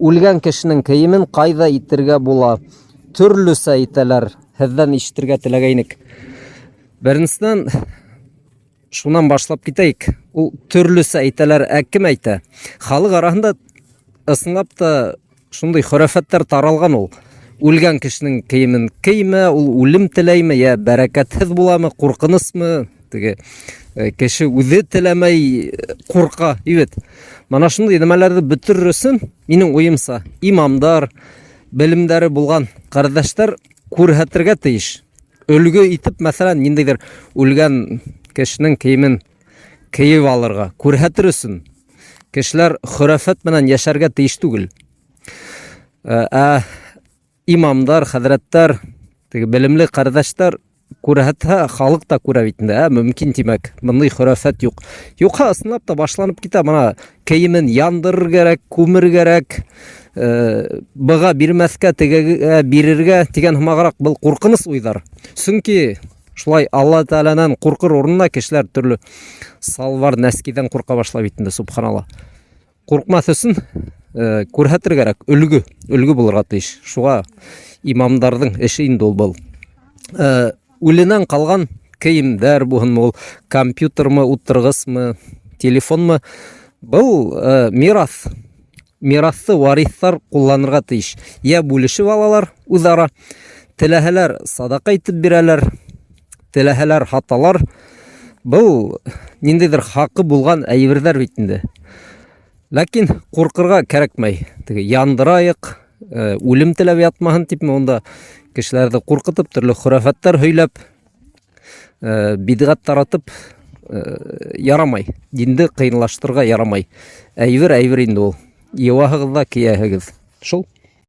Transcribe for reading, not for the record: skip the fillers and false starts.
үлгән кешенең кейемен кайда итергә була? Төрлөсә итәләр. Һездән ишетергә теләгәйнек. Беренчедән шуннан башлап китәйек. Ул төрлөсә итәләр, кем әйтә? Халык арасында ысынлап та шундый хөрәфәттәр таралган ул. Үлгән кешенең кейемен кеймә, ул үлем теләйме, я бәрәкәтһез буламы, куркынысмы? Теге кеше үзе теләмәй курка. Ивет. Mana шундый нәмәләрне бөтер өчен минең уемса, имамдар, белемдәре булган кардәшләр күрһәтергә тиеш. Өлгө итеп, мәсәлән, ниндидер үлгән кешенең кейемен киеп алырга, күрһәтер өчен. Кешеләр хөрәфәт белән яшәргә тиеш түгел. Имамдар, хәзрәттәр, теге белемле кардәшләр күрһәтһә, халык та күрә бит инде. Мөмкин тимәк, мондай хөрәфәт юк. Юкка ысынлап та башланып китә. Мына кейемен яндырыр кирәк, күмер кирәк, быга бирмәскә, тегегә бирергә дигән хымаграк был куркыныс уйдар. Чөнки шулай Алла Тәгаләнән куркыр урынына кешеләр төрле салвар нәскидән курка башлап бит инде, субханалла. Куркмас өчен күрһәтер кирәк, өлгү булырга тиеш. Шуга имамдардың эше инде ул был. Үленән калган киемдәр булһынмы, ул компьютермы, утыргысмы, телефонмы, был мирас. Мирасты варислар кулланырга тиеш. Я бүлешеп алалар үзара, теләһәләр садака итеп бирәләр, теләһәләр хаталар. Был ниндидер хакы булган әйберләр бит инде. Ләкин куркырга кирәкмәй. Теге яндырайык, үлем теләп ятмаһын дип монда кешеләрне куркытып, төрле хөрәфәттәр һөйләп, бидгат таратып ярамай. Динде кыйнлаштырырга ярамай. Әйбер инде ул. Юаһыгыз да кияһегез. Шул.